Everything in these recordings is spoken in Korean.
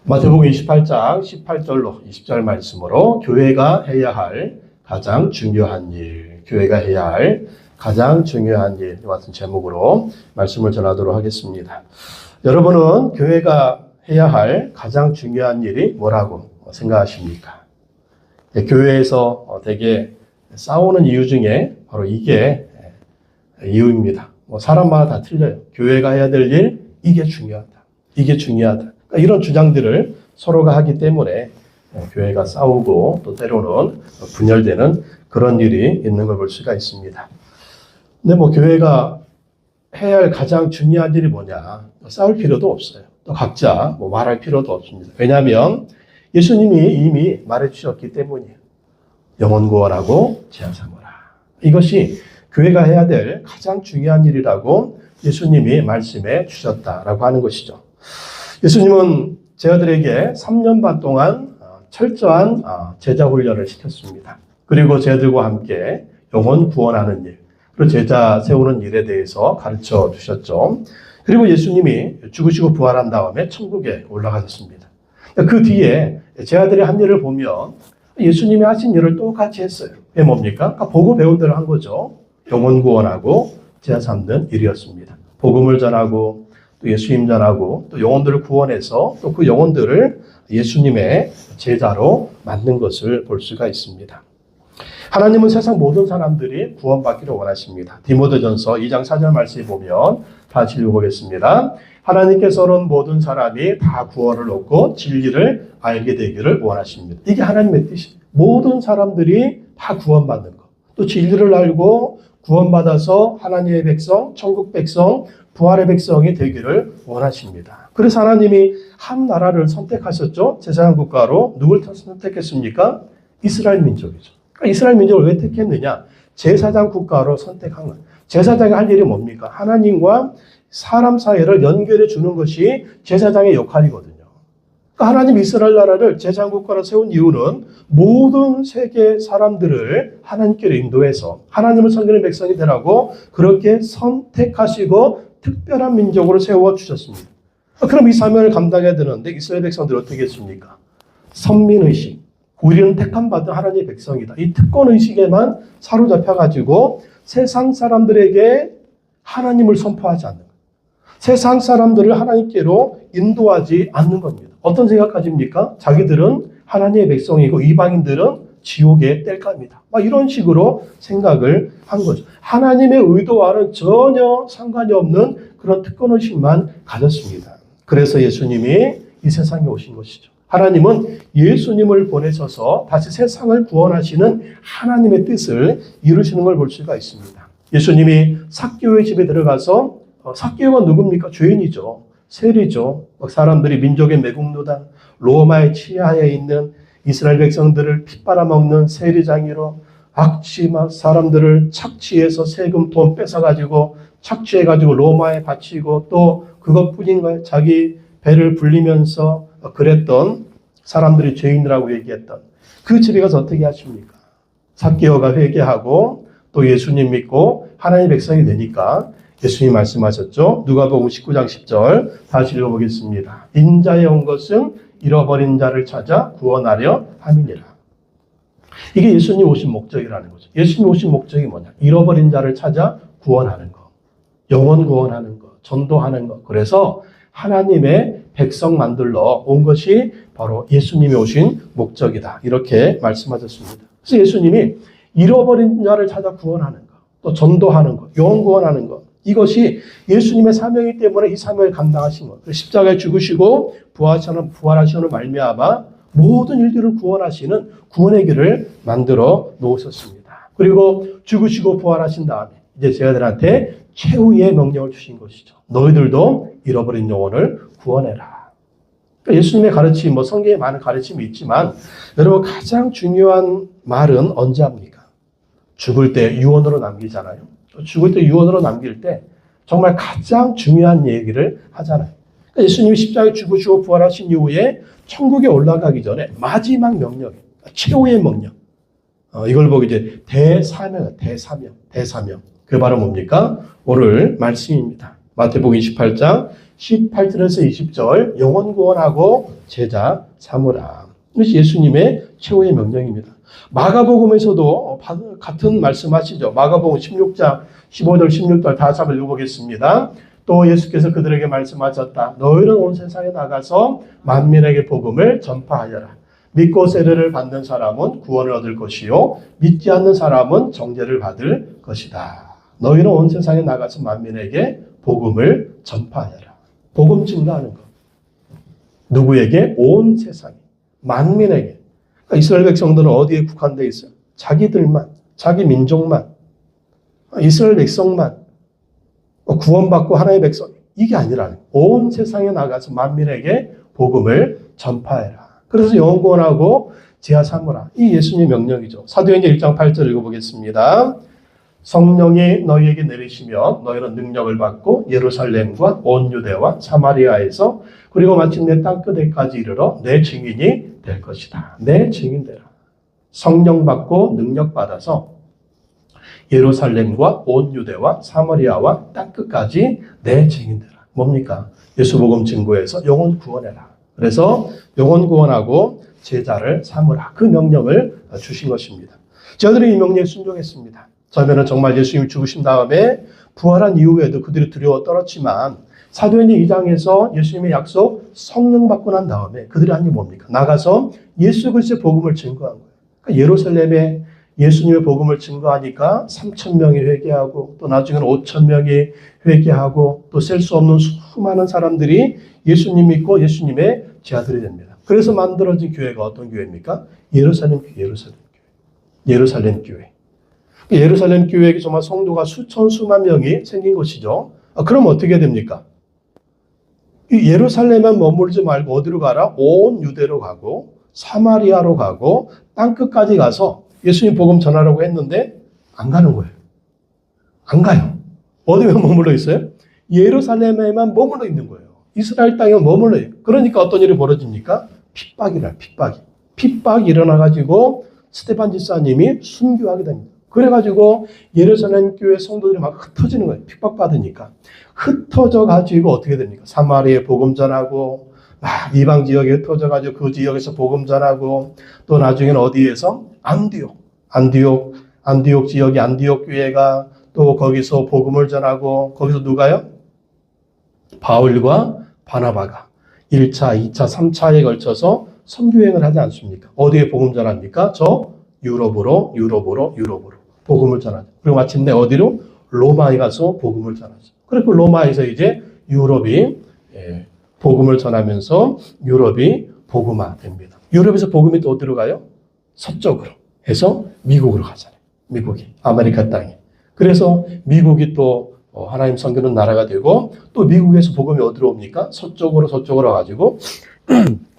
마태복음 28장 18절로 20절 말씀으로 교회가 해야 할 가장 중요한 일, 교회가 해야 할 가장 중요한 일 같은 제목으로 말씀을 전하도록 하겠습니다. 여러분은 교회가 해야 할 가장 중요한 일이 뭐라고 생각하십니까? 교회에서 되게 싸우는 이유 중에 바로 이게 이유입니다. 사람마다 다 틀려요. 교회가 해야 될 일, 이게 중요하다. 이게 중요하다. 그러니까 이런 주장들을 서로가 하기 때문에 교회가 싸우고 또 때로는 분열되는 그런 일이 있는 걸 볼 수가 있습니다. 근데 교회가 해야 할 가장 중요한 일이 뭐냐? 싸울 필요도 없어요. 또 각자 말할 필요도 없습니다. 왜냐하면 예수님이 이미 말해 주셨기 때문이에요. 영혼 구원하고 죄 사하라. 이것이 교회가 해야 될 가장 중요한 일이라고 예수님이 말씀해 주셨다라고 하는 것이죠. 예수님은 제자들에게 3년 반 동안 철저한 제자 훈련을 시켰습니다. 그리고 제자들과 함께 영혼 구원하는 일, 그리고 제자 세우는 일에 대해서 가르쳐 주셨죠. 그리고 예수님이 죽으시고 부활한 다음에 천국에 올라가셨습니다. 그 뒤에 제자들이 한 일을 보면 예수님이 하신 일을 똑같이 했어요. 그게 뭡니까? 보고 배운 대로 한 거죠. 영혼 구원하고 제자 삼는 일이었습니다. 복음을 전하고 또 예수님 전하고 또 영혼들을 구원해서 또 그 영혼들을 예수님의 제자로 만든 것을 볼 수가 있습니다. 하나님은 세상 모든 사람들이 구원받기를 원하십니다. 디모데전서 2장 4절 말씀에 보면 다시 읽어보겠습니다. 하나님께서는 모든 사람이 다 구원을 얻고 진리를 알게 되기를 원하십니다. 이게 하나님의 뜻입니다. 모든 사람들이 다 구원받는 것, 또 진리를 알고 구원받아서 하나님의 백성, 천국 백성, 부활의 백성이 되기를 원하십니다. 그래서 하나님이 한 나라를 선택하셨죠. 제사장 국가로. 누굴 선택했습니까? 이스라엘 민족이죠. 그러니까 이스라엘 민족을 왜 택했느냐? 제사장 국가로 선택한 거예요. 제사장이 할 일이 뭡니까? 하나님과 사람 사이를 연결해 주는 것이 제사장의 역할이거든요. 그러니까 하나님 이스라엘 나라를 제사장 국가로 세운 이유는 모든 세계 사람들을 하나님께로 인도해서 하나님을 섬기는 백성이 되라고 그렇게 선택하시고 특별한 민족으로 세워주셨습니다. 그럼 이 사명을 감당해야 되는데 이스라엘 백성들이 어떻게 했습니까? 선민의식. 우리는 택함받은 하나님의 백성이다. 이 특권의식에만 사로잡혀가지고 세상 사람들에게 하나님을 선포하지 않는 거예요. 세상 사람들을 하나님께로 인도하지 않는 겁니다. 어떤 생각 가집니까? 자기들은 하나님의 백성이고 이방인들은 지옥의 뗄감이다. 이런 식으로 생각을 한 거죠. 하나님의 의도와는 전혀 상관이 없는 그런 특권의식만 가졌습니다. 그래서 예수님이 이 세상에 오신 것이죠. 하나님은 예수님을 보내셔서 다시 세상을 구원하시는 하나님의 뜻을 이루시는 걸 볼 수가 있습니다. 예수님이 삭개오의 집에 들어가서 삭개오가 누굽니까? 죄인이죠. 세리죠. 사람들이 민족의 매국노다, 로마의 치하에 있는 이스라엘 백성들을 핏바라먹는 세리장이로 악취 사람들을 착취해서 세금 돈 뺏어가지고 착취해가지고 로마에 바치고 또 그것뿐인 거예요. 자기 배를 불리면서 그랬던 사람들이 죄인이라고 얘기했던 그 집에 가서 어떻게 하십니까? 삭개오가 회개하고 또 예수님 믿고 하나님의 백성이 되니까 예수님 말씀하셨죠. 누가복음 19장 10절 다시 읽어보겠습니다. 인자에 온 것은 잃어버린 자를 찾아 구원하려 함이니라. 이게 예수님 오신 목적이라는 거죠. 예수님 오신 목적이 뭐냐? 잃어버린 자를 찾아 구원하는 거, 영혼 구원하는 거, 전도하는 거. 그래서 하나님의 백성 만들러 온 것이 바로 예수님이 오신 목적이다. 이렇게 말씀하셨습니다. 그래서 예수님이 잃어버린 자를 찾아 구원하는 거, 또 전도하는 거, 영혼 구원하는 거. 이것이 예수님의 사명이기 때문에 이 사명을 감당하신 것. 십자가에 죽으시고 부활하시는 말미암아 모든 일들을 구원하시는 구원의 길을 만들어 놓으셨습니다. 그리고 죽으시고 부활하신 다음에 이제 제자들한테 최후의 명령을 주신 것이죠. 너희들도 잃어버린 영혼을 구원해라. 그러니까 예수님의 가르침, 성경에 많은 가르침이 있지만 여러분 가장 중요한 말은 언제 합니까? 죽을 때 유언으로 남기잖아요. 죽을 때 유언으로 남길 때 정말 가장 중요한 얘기를 하잖아요. 그러니까 예수님이 십자가에 죽으시고 부활하신 이후에 천국에 올라가기 전에 마지막 명령, 최후의 명령. 이걸 보고 이제 대사명. 그 바로 뭡니까? 오늘 말씀입니다. 마태복음 28장 18절에서 20절 영혼 구원하고 제자 삼으라. 이것이 예수님의 최후의 명령입니다. 마가복음에서도 같은 말씀하시죠. 마가복음 16장 15절 16절 다시 한번 읽어보겠습니다. 또 예수께서 그들에게 말씀하셨다. 너희는 온 세상에 나가서 만민에게 복음을 전파하여라. 믿고 세례를 받는 사람은 구원을 얻을 것이요 믿지 않는 사람은 정죄를 받을 것이다. 너희는 온 세상에 나가서 만민에게 복음을 전파하여라. 복음 증거하는 것. 누구에게? 온 세상에. 만민에게. 그러니까 이스라엘 백성들은 어디에 국한되어 있어요? 자기들만, 자기 민족만, 이스라엘 백성만 구원받고 하나의 백성. 이게 아니라 온 세상에 나가서 만민에게 복음을 전파해라. 그래서 영혼 구원하고 제자 삼으라. 이 예수님의 명령이죠. 사도행전 1장 8절 읽어보겠습니다. 성령이 너희에게 내리시면 너희는 능력을 받고 예루살렘과 온 유대와 사마리아에서 그리고 마침내 땅끝에까지 이르러 내 증인이 될 것이다. 내 증인 되라. 성령 받고 능력 받아서 예루살렘과 온 유대와 사마리아와 땅끝까지 내 증인 되라. 뭡니까? 예수복음 증거해서 영혼 구원해라. 그래서 영혼 구원하고 제자를 삼으라. 그 명령을 주신 것입니다. 저들은 이 명령에 순종했습니다. 처음에는 정말 예수님이 죽으신 다음에 부활한 이후에도 그들이 두려워 떨었지만 사도행전 2장에서 예수님의 약속 성령 받고 난 다음에 그들이 한 게 뭡니까? 나가서 예수 그리스도의 복음을 증거한 거예요. 그러니까 예루살렘에 예수님의 복음을 증거하니까 3,000명이 회개하고 또 나중에는 5,000명이 회개하고 또 셀 수 없는 수많은 사람들이 예수님 믿고 예수님의 제자들이 됩니다. 그래서 만들어진 교회가 어떤 교회입니까? 예루살렘 교회, 예루살렘 교회. 예루살렘 교회에 정말 성도가 수천 수만 명이 생긴 것이죠. 그럼 어떻게 됩니까? 이 예루살렘만 머물지 말고 어디로 가라? 온 유대로 가고 사마리아로 가고 땅끝까지 가서 예수님 복음 전하라고 했는데 안 가는 거예요. 안 가요. 어디에 머물러 있어요? 예루살렘에만 머물러 있는 거예요. 이스라엘 땅에 머물러 있어요. 그러니까 어떤 일이 벌어집니까? 핍박이라 핍박이. 핍박이 일어나가지고 스테반 집사님이 순교하게 됩니다. 그래가지고 예루살렘 교회 성도들이 막 흩어지는 거예요. 핍박받으니까. 흩어져가지고 어떻게 됩니까? 사마리아에 복음 전하고 막 이방 지역에 흩어져가지고 그 지역에서 복음 전하고 또 나중에는 어디에서? 안디옥 지역이 안디옥 교회가 또 거기서 복음을 전하고 거기서 누가요? 바울과 바나바가 1차, 2차, 3차에 걸쳐서 선교행을 하지 않습니까? 어디에 복음 전합니까? 저 유럽으로 복음을 전하죠. 그리고 마침내 어디로? 로마에 가서 복음을 전하죠. 그리고 로마에서 이제 유럽이 복음을 전하면서 유럽이 복음화됩니다. 유럽에서 복음이 또 어디로 가요? 서쪽으로 해서 미국으로 가잖아요. 미국이 아메리카 땅에. 그래서 미국이 또 하나님 섬기는 나라가 되고 또 미국에서 복음이 어디로 옵니까? 서쪽으로 가지고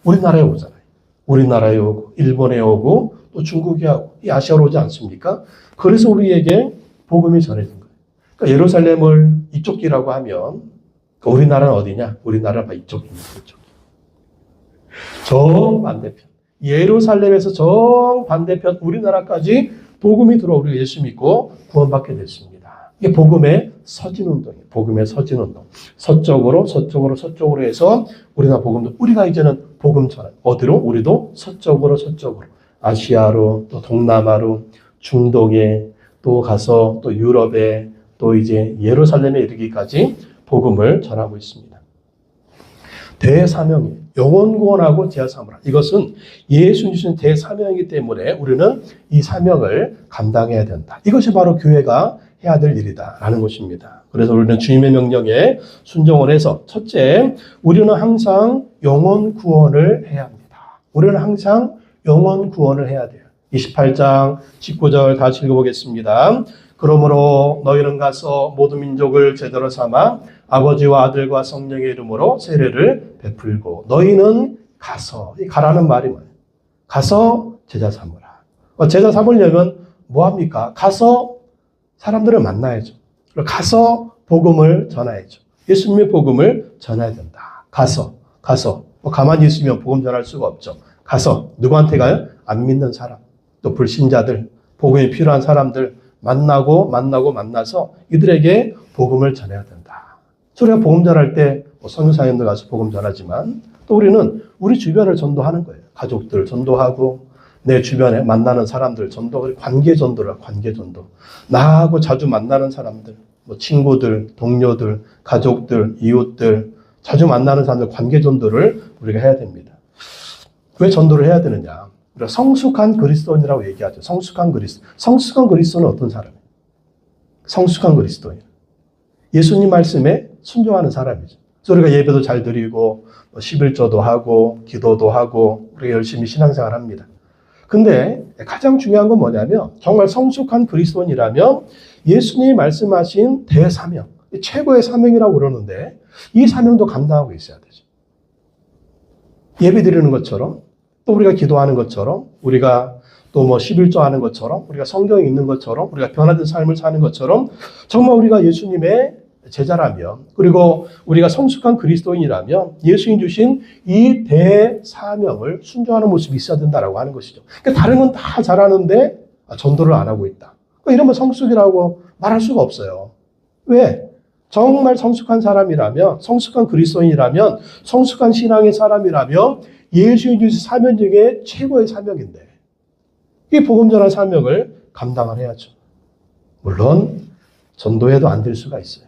우리나라에 오잖아요. 우리나라에 오고 일본에 오고 또 중국에 오고 이 아시아로 오지 않습니까? 그래서 우리에게 복음이 전해진 거예요. 그러니까 예루살렘을 이쪽 길이라고 하면 우리나라는 어디냐? 우리나라는 이쪽입니다. 이쪽. 정반대편. 예루살렘에서 정반대편 우리나라까지 복음이 들어와 우리가 예수 믿고 구원받게 됐습니다. 이게 복음의 서진운동이에요. 복음의 서진운동. 서쪽으로 해서 우리나라 복음도 우리가 이제는 복음 전환. 어디로? 우리도 서쪽으로 아시아로 또 동남아로 중동에 또 가서 또 유럽에 또 이제 예루살렘에 이르기까지 복음을 전하고 있습니다. 대사명이에요. 영혼 구원하고 제자 삼으라. 이것은 예수님 주신 대사명이기 때문에 우리는 이 사명을 감당해야 된다. 이것이 바로 교회가 해야 될 일이다라는 것입니다. 그래서 우리는 주님의 명령에 순종을 해서 첫째, 우리는 항상 영혼 구원을 해야 합니다. 우리는 항상 영혼 구원을 해야 돼요. 28장 19절 다시 읽어보겠습니다. 그러므로 너희는 가서 모든 민족을 제자로 삼아 아버지와 아들과 성령의 이름으로 세례를 베풀고 너희는 가서, 이 가라는 말이 뭐예요? 가서 제자 삼으라. 제자 삼으려면 뭐합니까? 가서 사람들을 만나야죠. 가서 복음을 전해야죠. 예수님의 복음을 전해야 된다. 가서 가만히 있으면 복음 전할 수가 없죠. 가서 누구한테 가요? 안 믿는 사람, 또 불신자들, 복음이 필요한 사람들 만나서 이들에게 복음을 전해야 된다. 우리가 복음 전할 때 선교사님들 가서 복음 전하지만 또 우리는 우리 주변을 전도하는 거예요. 가족들 전도하고 내 주변에 만나는 사람들 전도, 관계 전도라 관계 전도. 나하고 자주 만나는 사람들, 친구들, 동료들, 가족들, 이웃들, 자주 만나는 사람들 관계 전도를 우리가 해야 됩니다. 왜 전도를 해야 되느냐? 우리가 성숙한 그리스도인이라고 얘기하죠. 성숙한 그리스도. 성숙한 그리스도는 어떤 사람이에요? 성숙한 그리스도인. 예수님 말씀에 순종하는 사람이죠. 그래서 우리가 예배도 잘 드리고 11조도 하고 기도도 하고 우리가 열심히 신앙생활 합니다. 근데 가장 중요한 건 뭐냐면 정말 성숙한 그리스도인이라면 예수님이 말씀하신 대사명, 최고의 사명이라고 그러는데 이 사명도 감당하고 있어야 되죠. 예배 드리는 것처럼 또 우리가 기도하는 것처럼 우리가 또 11조 하는 것처럼 우리가 성경에 있는 것처럼 우리가 변화된 삶을 사는 것처럼 정말 우리가 예수님의 제자라면 그리고 우리가 성숙한 그리스도인이라면 예수님 주신 이 대사명을 순종하는 모습이 있어야 된다라고 하는 것이죠. 그러니까 다른 건 다 잘하는데 전도를 안 하고 있다. 이러면 성숙이라고 말할 수가 없어요. 왜? 정말 성숙한 사람이라면 성숙한 그리스도인이라면 성숙한 신앙의 사람이라면 예수님 주신 사명 중에 최고의 사명인데 이 복음 전할 사명을 감당을 해야죠. 물론 전도해도 안 될 수가 있어요.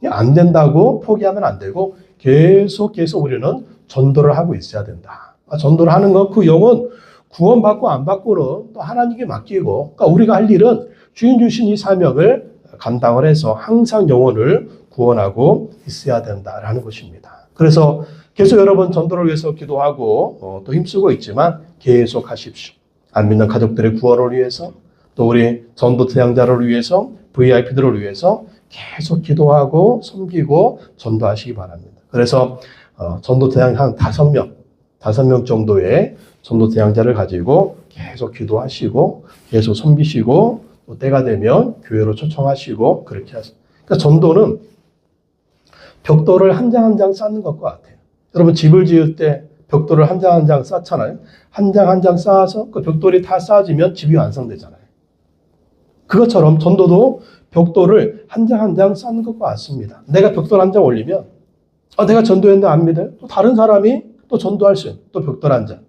안 된다고 포기하면 안 되고 계속해서 우리는 전도를 하고 있어야 된다. 전도를 하는 것, 그 영혼 구원받고 안 받고는 또 하나님께 맡기고 그러니까 우리가 할 일은 주인 주신 이 사명을 감당을 해서 항상 영혼을 구원하고 있어야 된다라는 것입니다. 그래서 계속 여러분 전도를 위해서 기도하고 또 힘쓰고 있지만 계속 하십시오. 안 믿는 가족들의 구원을 위해서 또 우리 전도 대상자를 위해서 VIP들을 위해서 계속 기도하고 섬기고 전도하시기 바랍니다. 그래서 전도 대상 한 5명 정도의 전도 대상자를 가지고 계속 기도하시고 계속 섬기시고 또 때가 되면 교회로 초청하시고 그렇게 하세요. 그러니까 전도는 벽돌을 한 장 한 장 쌓는 것과 같아요. 여러분 집을 지을 때 벽돌을 한 장 한 장 쌓잖아요. 한 장 한 장 쌓아서 그 벽돌이 다 쌓아지면 집이 완성되잖아요. 그것처럼 전도도 벽돌을 한 장 한 장 쌓는 것과 같습니다. 내가 벽돌 한 장 올리면 내가 전도했는데 안 믿어요? 또 다른 사람이 또 전도할 수 있는 또 벽돌 한 장.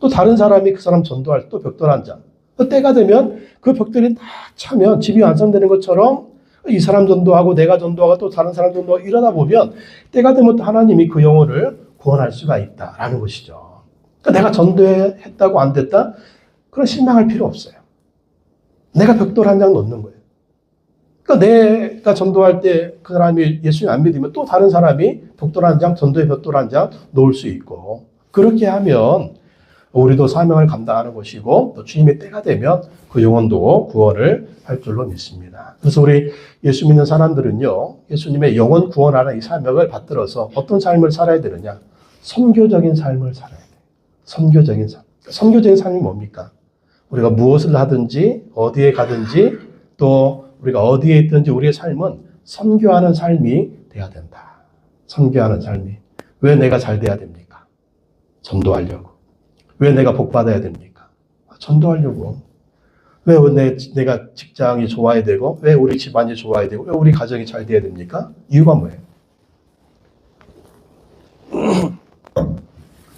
또 다른 사람이 그 사람 전도할 또 벽돌 한 장. 또 때가 되면 그 벽돌이 다 차면 집이 완성되는 것처럼 이 사람 전도하고 내가 전도하고 또 다른 사람 전도하고 이러다 보면 때가 되면 또 하나님이 그 영혼을 구원할 수가 있다라는 것이죠. 그러니까 내가 전도했다고 안 됐다? 그런 실망할 필요 없어요. 내가 벽돌 한 장 놓는 거예요. 그러니까 내가 전도할 때 그 사람이 예수님 안 믿으면 또 다른 사람이 벽돌 한 장, 전도의 벽돌 한 장 놓을 수 있고 그렇게 하면 우리도 사명을 감당하는 것이고 또 주님의 때가 되면 그 영혼도 구원을 할 줄로 믿습니다. 그래서 우리 예수 믿는 사람들은요. 예수님의 영혼 구원하는 이 사명을 받들어서 어떤 삶을 살아야 되느냐. 선교적인 삶을 살아야 돼요. 선교적인 삶. 선교적인 삶이 뭡니까? 우리가 무엇을 하든지 어디에 가든지 또 우리가 어디에 있든지 우리의 삶은 선교하는 삶이 돼야 된다. 선교하는 삶이. 왜 내가 잘 돼야 됩니까? 전도하려고. 왜 내가 복 받아야 됩니까? 전도하려고. 왜 내가 직장이 좋아야 되고 왜 우리 집안이 좋아야 되고 왜 우리 가정이 잘 돼야 됩니까? 이유가 뭐예요?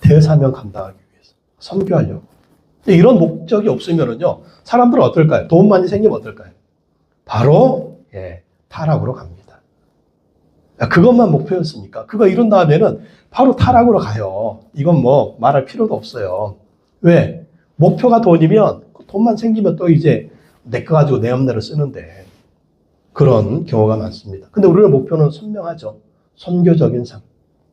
대사명 감당하기 위해서. 선교하려고. 이런 목적이 없으면은요, 사람들은 어떨까요? 돈 많이 생기면 어떨까요? 바로, 타락으로 갑니다. 그것만 목표였으니까. 그거 이룬 다음에는 바로 타락으로 가요. 이건 뭐 말할 필요도 없어요. 왜? 목표가 돈이면, 돈만 생기면 또 이제 내 거 가지고 내 맘대로 쓰는데, 그런 경우가 많습니다. 근데 우리의 목표는 선명하죠. 선교적인 삶.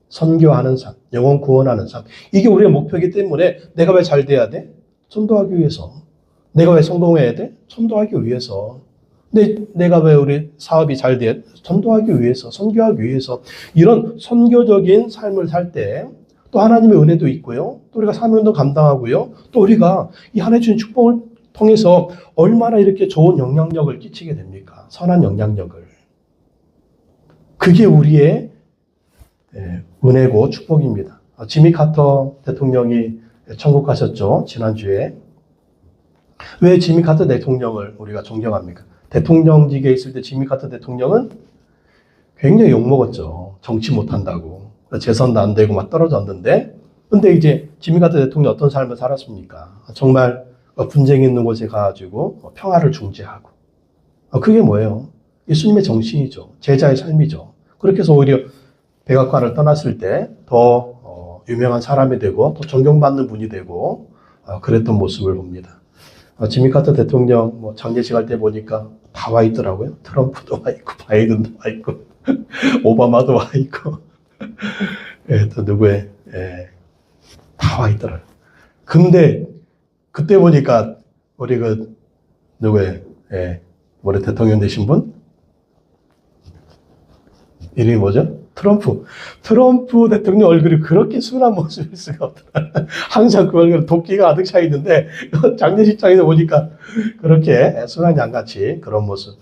선교하는 삶. 영혼 구원하는 삶. 이게 우리의 목표이기 때문에 내가 왜 잘 돼야 돼? 전도하기 위해서. 내가 왜 성공해야 돼? 전도하기 위해서. 내가 왜 우리 사업이 잘 돼? 전도하기 위해서, 선교하기 위해서. 이런 선교적인 삶을 살 때 또 하나님의 은혜도 있고요. 또 우리가 사명도 감당하고요. 또 우리가 이 하나님 주신 축복을 통해서 얼마나 이렇게 좋은 영향력을 끼치게 됩니까? 선한 영향력을. 그게 우리의 은혜고 축복입니다. 지미 카터 대통령이 천국 가셨죠. 지난주에. 왜 지미 카터 대통령을 우리가 존경합니까? 대통령직에 있을 때 지미 카터 대통령은 굉장히 욕먹었죠. 정치 못한다고. 재선도 안 되고 막 떨어졌는데, 근데 이제 지미 카터 대통령이 어떤 삶을 살았습니까? 정말 분쟁이 있는 곳에 가가지고 평화를 중재하고. 그게 뭐예요? 예수님의 정신이죠. 제자의 삶이죠. 그렇게 해서 오히려 백악관을 떠났을 때 더 유명한 사람이 되고 더 존경받는 분이 되고 그랬던 모습을 봅니다. 지미 카터 대통령 장례식 할 때 보니까 다 와 있더라고요. 트럼프도 와 있고 바이든도 와 있고 오바마도 와 있고 또 누구의 다 와 있더라고요. 근데 그때 보니까 우리 누구의 올해 대통령 되신 분? 이름이 뭐죠? 트럼프 대통령 얼굴이 그렇게 순한 모습일 수가 없더라. 항상 그 얼굴에 도끼가 가득 차 있는데, 장례식장에서 보니까 그렇게 순한 양같이 그런 모습.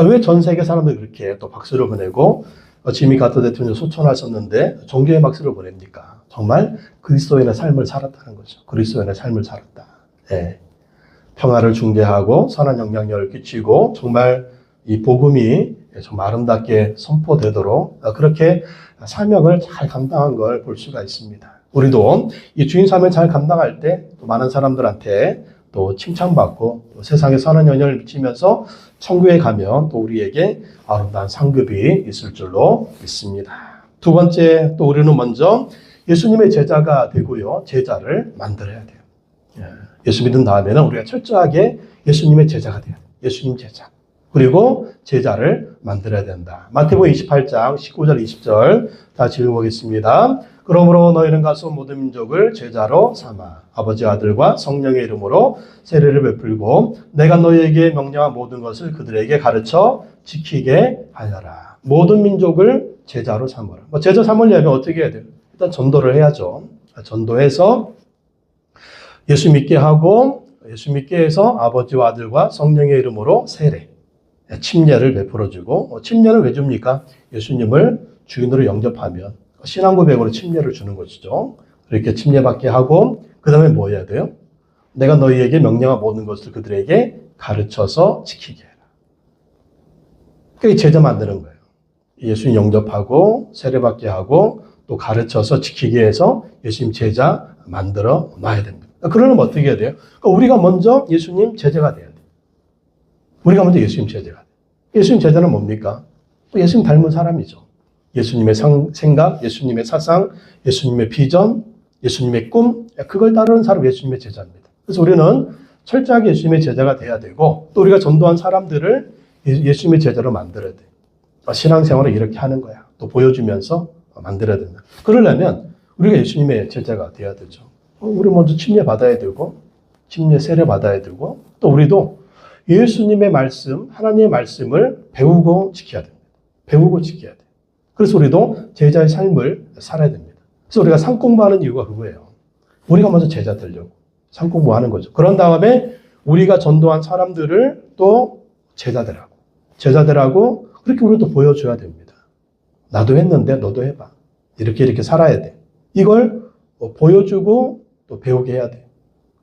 왜 전 세계 사람들이 그렇게 또 박수를 보내고, 지미 카터 대통령 소천하셨는데, 종교의 박수를 보냅니까? 정말 그리스도인의 삶을 살았다는 거죠. 그리스도인의 삶을 살았다. 평화를 중재하고, 선한 영향력을 끼치고, 정말 이 복음이 정말 아름답게 선포되도록 그렇게 사명을 잘 감당한 걸 볼 수가 있습니다. 우리도 이 주인 사명을 잘 감당할 때 또 많은 사람들한테 또 칭찬받고 또 세상에 선한 영향을 미치면서 천국에 가면 또 우리에게 아름다운 상급이 있을 줄로 믿습니다. 두 번째, 또 우리는 먼저 예수님의 제자가 되고요. 제자를 만들어야 돼요. 예수 믿은 다음에는 우리가 철저하게 예수님의 제자가 돼야 돼요. 예수님 제자. 그리고 제자를 만들어야 된다. 마태복음 28장 19절 20절 다시 읽어보겠습니다. 그러므로 너희는 가서 모든 민족을 제자로 삼아 아버지 아들과 성령의 이름으로 세례를 베풀고 내가 너희에게 명령한 모든 것을 그들에게 가르쳐 지키게 하여라. 모든 민족을 제자로 삼으라. 제자 삼으려면 어떻게 해야 돼요? 일단 전도를 해야죠. 전도해서 예수 믿게 하고 예수 믿게 해서 아버지와 아들과 성령의 이름으로 세례. 침례를 베풀어주고, 침례는 왜 줍니까? 예수님을 주인으로 영접하면 신앙 고백으로 침례를 주는 것이죠. 그렇게 침례받게 하고 그 다음에 뭐 해야 돼요? 내가 너희에게 명령한 모든 것을 그들에게 가르쳐서 지키게 해라. 그게 제자 만드는 거예요. 예수님 영접하고 세례받게 하고 또 가르쳐서 지키게 해서 예수님 제자 만들어 놔야 됩니다. 그러려면 어떻게 해야 돼요? 그러니까 우리가 먼저 예수님 제자가 돼야 돼요. 우리가 먼저 예수님 제자가 돼요. 예수님 제자는 뭡니까? 예수님 닮은 사람이죠. 예수님의 생각, 예수님의 사상, 예수님의 비전, 예수님의 꿈, 그걸 따르는 사람 예수님의 제자입니다. 그래서 우리는 철저하게 예수님의 제자가 돼야 되고 또 우리가 전도한 사람들을 예수님의 제자로 만들어야 돼요. 신앙생활을 이렇게 하는 거야. 또 보여주면서 만들어야 된다. 그러려면 우리가 예수님의 제자가 돼야 되죠. 우리 먼저 침례 받아야 되고 침례 세례 받아야 되고 또 우리도 예수님의 말씀, 하나님의 말씀을 배우고 지켜야 됩니다. 배우고 지켜야 돼요. 그래서 우리도 제자의 삶을 살아야 됩니다. 그래서 우리가 상 공부하는 이유가 그거예요. 우리가 먼저 제자 되려고 상 공부하는 거죠. 그런 다음에 우리가 전도한 사람들을 또 제자들하고 그렇게 우리도 보여줘야 됩니다. 나도 했는데 너도 해봐. 이렇게 살아야 돼. 이걸 보여주고 또 배우게 해야 돼.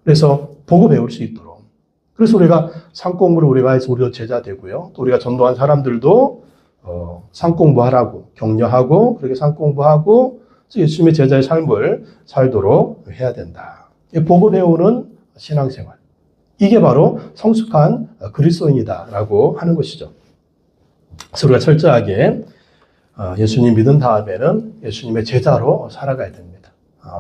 그래서 보고 배울 수 있도록. 그래서 우리가 상공부를 우리가 해서 우리도 제자 되고요. 또 우리가 전도한 사람들도 상공부하라고 격려하고 그렇게 상공부하고 예수님의 제자의 삶을 살도록 해야 된다. 보고 배우는 신앙생활. 이게 바로 성숙한 그리스도인이다라고 하는 것이죠. 그래서 우리가 철저하게 예수님 믿은 다음에는 예수님의 제자로 살아가야 됩니다.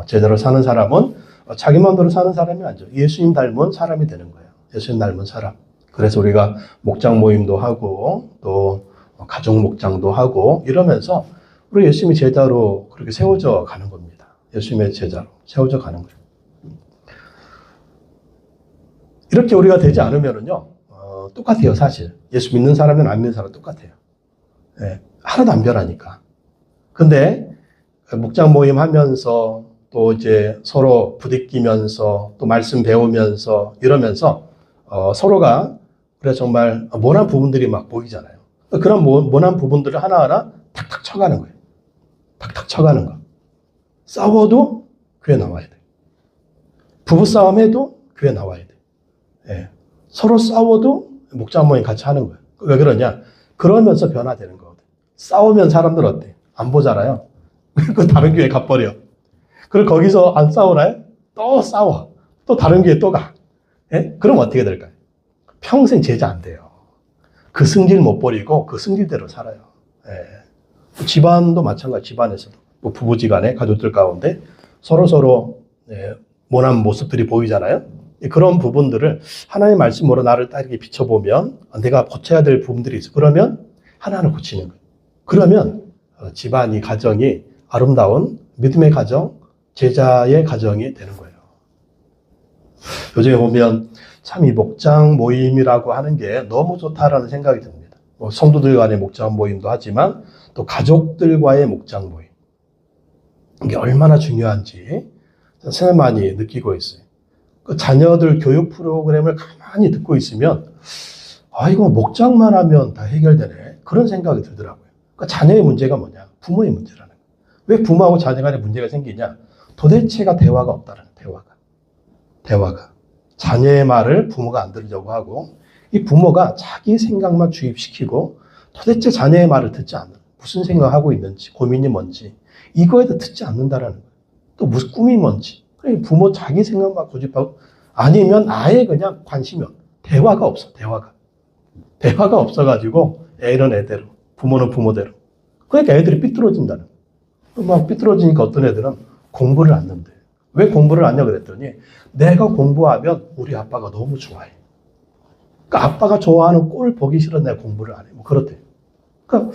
제자로 사는 사람은 자기 마음대로 사는 사람이 아니죠. 예수님 닮은 사람이 되는 거예요. 예수님 닮은 사람. 그래서 우리가 목장 모임도 하고 또 가족 목장도 하고 이러면서 우리 예수님의 제자로 그렇게 세워져 가는 겁니다. 예수님의 제자로 세워져 가는 거예요. 이렇게 우리가 되지 않으면은요, 똑같아요, 사실. 예수 믿는 사람은 안 믿는 사람 똑같아요. 하나도 안 변하니까. 근데 목장 모임 하면서 또 이제 서로 부딪히면서 또 말씀 배우면서 이러면서 서로가 그래 정말 모난 부분들이 막 보이잖아요. 그런 모난 부분들을 하나하나 탁탁 쳐가는 거예요. 탁탁 쳐가는 거. 싸워도 교회 나와야 돼. 부부싸움 해도 교회 나와야 돼. 서로 싸워도 목장 모임 같이 하는 거예요. 왜 그러냐? 그러면서 변화되는 거거든. 싸우면 사람들 어때? 안 보잖아요. 그 다른 교회 가버려. 그리고 거기서 안 싸우나요? 또 싸워. 또 다른 교회 또 가. 예? 그럼 어떻게 될까요? 평생 제자 안 돼요. 그 승질 못 버리고 그 승질대로 살아요. 예. 집안도 마찬가지, 집안에서도. 뭐 부부지간에 가족들 가운데 서로 예, 모난 모습들이 보이잖아요. 그런 부분들을 하나님의 말씀으로 나를 딱 이렇게 비춰보면 내가 고쳐야 될 부분들이 있어. 그러면 하나하나 고치는 거예요. 그러면 집안이, 가정이 아름다운 믿음의 가정, 제자의 가정이 되는 거예요. 요즘에 보면 참 이 목장 모임이라고 하는 게 너무 좋다라는 생각이 듭니다. 뭐 성도들 간의 목장 모임도 하지만 또 가족들과의 목장 모임. 이게 얼마나 중요한지 생각 많이 느끼고 있어요. 그 자녀들 교육 프로그램을 가만히 듣고 있으면 이거 목장만 하면 다 해결되네. 그런 생각이 들더라고요. 그러니까 자녀의 문제가 뭐냐? 부모의 문제라는 거예요. 왜 부모하고 자녀 간에 문제가 생기냐? 도대체가 대화가 없다는 거예요. 대화가. 자녀의 말을 부모가 안 들으려고 하고 이 부모가 자기 생각만 주입시키고 도대체 자녀의 말을 듣지 않는 무슨 생각하고 있는지 고민이 뭔지 이거에 대해 듣지 않는다라는 거예요. 또 무슨 꿈이 뭔지 부모 자기 생각만 고집하고 아니면 아예 그냥 관심이 없어. 대화가 없어. 대화가 없어가지고 애는 애대로 부모는 부모대로 그러니까 애들이 삐뚤어진다는 거예요. 막 삐뚤어지니까 어떤 애들은 공부를 안 한대. 왜 공부를 안 하냐 그랬더니 내가 공부하면 우리 아빠가 너무 좋아해. 그러니까 아빠가 좋아하는 꼴 보기 싫어 내가 공부를 안 해. 뭐 그렇대. 그러니까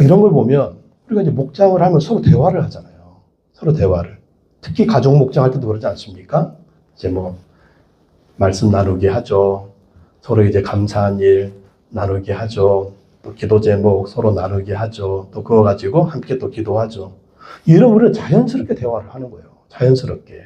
이런 걸 보면 우리가 이제 목장을 하면 서로 대화를 하잖아요. 서로 대화를. 특히 가족 목장 할 때도 그러지 않습니까? 이제 뭐 말씀 나누게 하죠. 서로 이제 감사한 일 나누게 하죠. 또 기도 제목 서로 나누게 하죠. 또 그거 가지고 함께 또 기도하죠. 이런 우리는 자연스럽게 대화를 하는 거예요. 자연스럽게.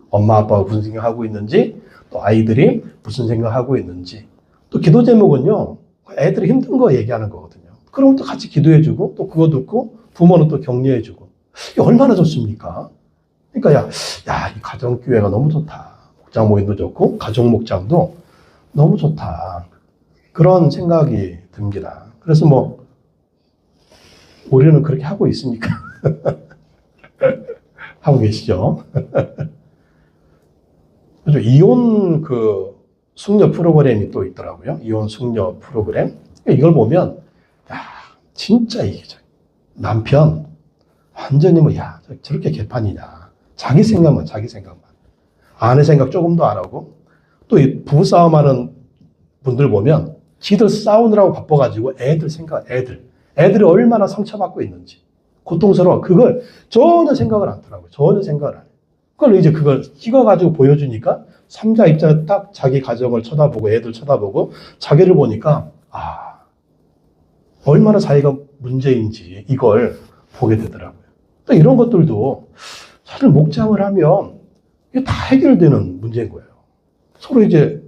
엄마 아빠가 무슨 생각하고 있는지 또 아이들이 무슨 생각하고 있는지 또 기도 제목은요. 애들이 힘든 거 얘기하는 거거든요. 그럼 또 같이 기도해주고 또 그거 듣고 부모는 또 격려해주고 이게 얼마나 좋습니까? 그러니까 이 가정교회가 너무 좋다. 목장 모임도 좋고 가족 목장도 너무 좋다. 그런 생각이 듭니다. 그래서 뭐 우리는 그렇게 하고 있습니까? 하고 계시죠? 이혼 숙녀 프로그램이 또 있더라고요. 이혼 숙녀 프로그램. 이걸 보면 진짜 이기적. 남편 완전히 저렇게 개판이냐. 자기 생각만. 아내 생각 조금도 안 하고 또 이 부부싸움하는 분들 보면 지들 싸우느라고 바빠가지고 애들이 얼마나 상처받고 있는지 고통스러워. 그걸 전혀 생각을 안 하더라고요. 전혀 생각을 안 해요. 그걸 이제 그걸 찍어가지고 보여주니까 3자 입장에 딱 자기 가정을 쳐다보고 애들 쳐다보고 자기를 보니까 얼마나 자기가 문제인지 이걸 보게 되더라고요. 또 이런 것들도 사실 목장을 하면 이게 다 해결되는 문제인 거예요. 서로 이제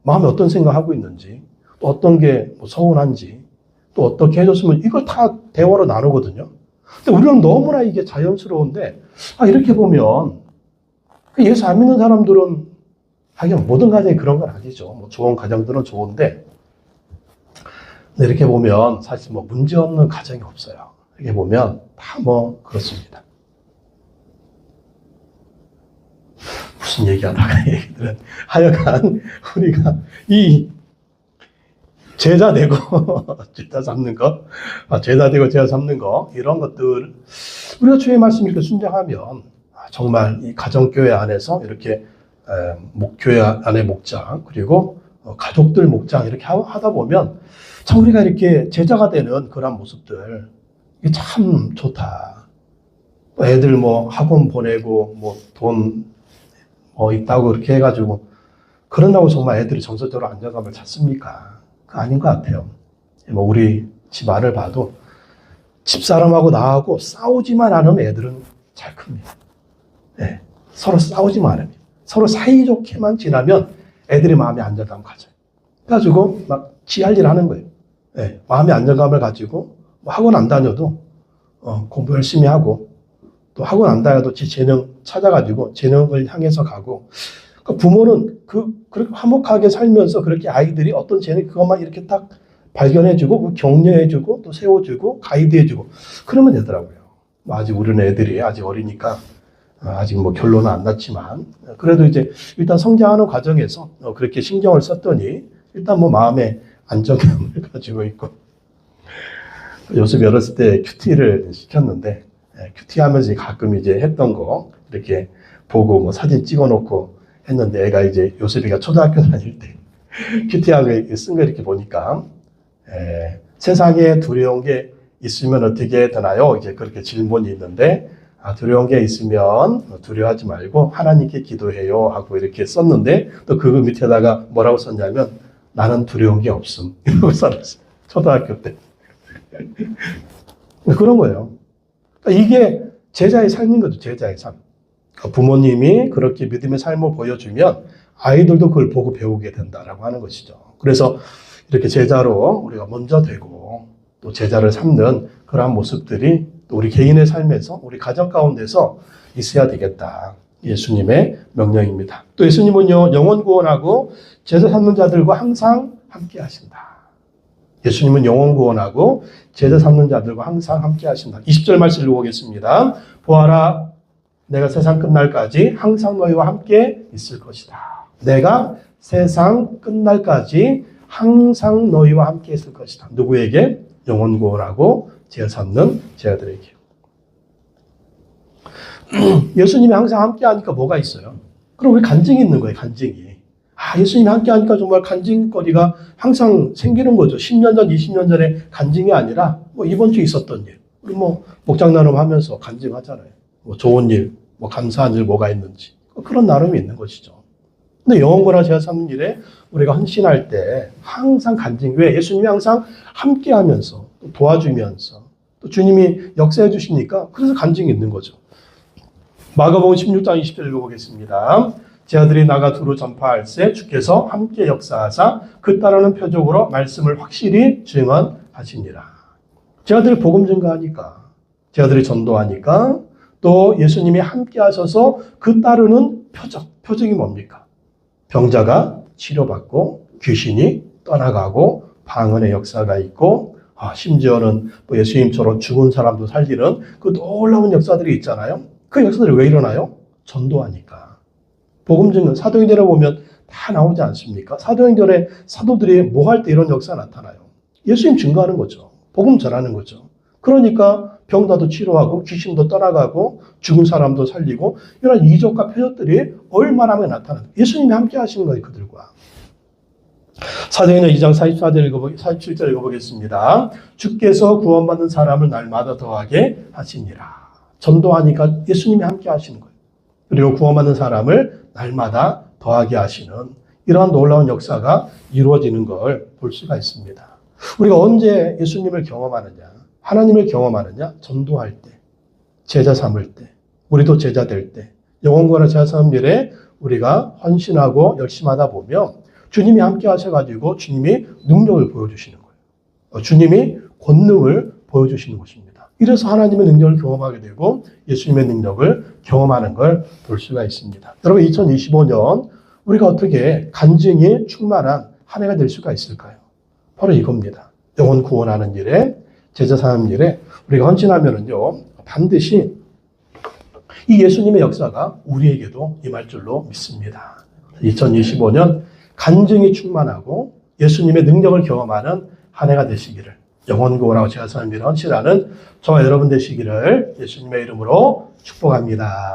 마음에 어떤 생각하고 있는지 또 어떤 게 서운한지 또 어떻게 해줬으면 이걸 다 대화로 나누거든요. 근데 우리는 너무나 이게 자연스러운데 이렇게 보면 예수 안 믿는 사람들은 하긴 모든 가정이 그런 건 아니죠. 뭐 좋은 가정들은 좋은데 근데 이렇게 보면 사실 뭐 문제 없는 가정이 없어요. 이렇게 보면 다 뭐 그렇습니다. 무슨 얘기하다가 얘기들은 하여간 우리가 이 제자 되고 제자 삼는 거, 제자 되고 제자 삼는 거 이런 것들 우리가 주의 말씀 이렇게 순종하면 정말 이 가정교회 안에서 이렇게 목교회 안에 목장 그리고 가족들 목장 이렇게 하다 보면 참 우리가 이렇게 제자가 되는 그런 모습들 이게 참 좋다. 애들 뭐 학원 보내고 뭐 돈 뭐 있다고 그렇게 해가지고 그런다고 정말 애들이 정서적으로 안정감을 찾습니까? 아닌 것 같아요. 뭐 우리 집 안을 봐도 집사람하고 나하고 싸우지만 않으면 애들은 잘 큽니다. 네, 서로 싸우지만 않으면 서로 사이좋게만 지나면 애들이 마음의 안정감을 가져요. 그래가지고 막 지 할 일 하는 거예요. 네, 마음의 안정감을 가지고 뭐 학원 안 다녀도 공부 열심히 하고 또 학원 안 다녀도 지 재능 찾아가지고 재능을 향해서 가고 그러니까 부모는 그렇게 화목하게 살면서 그렇게 아이들이 어떤 재능 그것만 이렇게 딱 발견해주고 격려해주고 또 세워주고 가이드해주고 그러면 되더라고요. 뭐 아직 우리는 애들이 아직 어리니까 아직 뭐 결론은 안 났지만 그래도 이제 일단 성장하는 과정에서 그렇게 신경을 썼더니 일단 뭐 마음에 안정감을 가지고 있고 요셉이 어렸을 때 큐티를 시켰는데 큐티 하면서 가끔 이제 했던 거 이렇게 보고 뭐 사진 찍어 놓고 했는데 애가 이제 요셉이가 초등학교 다닐 때 큐티하고 쓴 거 이렇게 보니까 세상에 두려운 게 있으면 어떻게 되나요? 이제 그렇게 질문이 있는데 두려운 게 있으면 두려워하지 말고 하나님께 기도해요 하고 이렇게 썼는데 또 그 밑에다가 뭐라고 썼냐면 나는 두려운 게 없음 이러고 써놨어요. 초등학교 때. 그런 거예요. 이게 제자의 삶인 거죠. 제자의 삶. 부모님이 그렇게 믿음의 삶을 보여주면 아이들도 그걸 보고 배우게 된다라고 하는 것이죠. 그래서 이렇게 제자로 우리가 먼저 되고 또 제자를 삼는 그러한 모습들이 또 우리 개인의 삶에서 우리 가정 가운데서 있어야 되겠다. 예수님의 명령입니다. 또 예수님은요, 영혼 구원하고 제자 삼는 자들과 항상 함께 하신다. 예수님은 영혼 구원하고 제자 삼는 자들과 항상 함께 하신다. 20절 말씀 읽어보겠습니다. 보아라, 내가 세상 끝날까지 항상 너희와 함께 있을 것이다. 내가 세상 끝날까지 항상 너희와 함께 있을 것이다. 누구에게? 영혼 구원하고 제자 삼는 제자들에게. 예수님이 항상 함께 하니까 뭐가 있어요? 그럼 왜 간증이 있는 거예요, 간증이. 예수님이 함께 하니까 정말 간증거리가 항상 생기는 거죠. 10년 전, 20년 전에 간증이 아니라 뭐 이번 주에 있었던 일. 우리 뭐 목장 나눔 하면서 간증하잖아요. 뭐 좋은 일, 뭐 감사한 일 뭐가 있는지. 그런 나름이 있는 것이죠. 근데 영혼구원하고 제자 삼는 일에 우리가 헌신할 때 항상 간증, 왜? 예수님이 항상 함께 하면서 또 도와주면서 또 주님이 역사해 주시니까 그래서 간증이 있는 거죠. 마가복음 16장 20절 읽어보겠습니다. 제자들이 나가 두루 전파할세 주께서 함께 역사하사 그 따르는 표적으로 말씀을 확실히 증언하시니라. 제자들이 복음 증거하니까, 제자들이 전도하니까 또 예수님이 함께 하셔서 그 따르는 표적이 뭡니까? 병자가 치료받고 귀신이 떠나가고 방언의 역사가 있고 심지어는 뭐 예수님처럼 죽은 사람도 살리는 그 놀라운 역사들이 있잖아요. 그 역사들이 왜 일어나요? 전도하니까. 복음 증거, 사도행전에 보면 다 나오지 않습니까? 사도행전에 사도들이 뭐 할 때 이런 역사가 나타나요? 예수님 증거하는 거죠. 복음 전하는 거죠. 그러니까 병자도 치료하고 귀신도 떠나가고 죽은 사람도 살리고 이런 이적과 표적들이 얼마나 많이 나타나요? 예수님이 함께 하시는 거예요, 그들과. 사도행전 2장 47절 읽어보겠습니다. 주께서 구원받는 사람을 날마다 더하게 하시니라. 전도하니까 예수님이 함께 하시는 거예요. 그리고 구원받는 사람을 날마다 더하게 하시는 이러한 놀라운 역사가 이루어지는 걸 볼 수가 있습니다. 우리가 언제 예수님을 경험하느냐? 하나님을 경험하느냐? 전도할 때, 제자 삼을 때, 우리도 제자 될 때, 영혼구원과 제자 삼는 일에 우리가 헌신하고 열심히 하다 보면 주님이 함께 하셔가지고 주님이 능력을 보여주시는 거예요. 주님이 권능을 보여주시는 것입니다. 이래서 하나님의 능력을 경험하게 되고 예수님의 능력을 경험하는 걸 볼 수가 있습니다. 여러분 2025년 우리가 어떻게 간증이 충만한 한 해가 될 수가 있을까요? 바로 이겁니다. 영혼 구원하는 일에 제자 삼는 일에 우리가 헌신하면은요 반드시 이 예수님의 역사가 우리에게도 임할 줄로 믿습니다. 2025년 간증이 충만하고 예수님의 능력을 경험하는 한 해가 되시기를, 영혼 구원하고 제자 삼는 일에 헌신하는 저와 여러분 되시기를 예수님의 이름으로 축복합니다.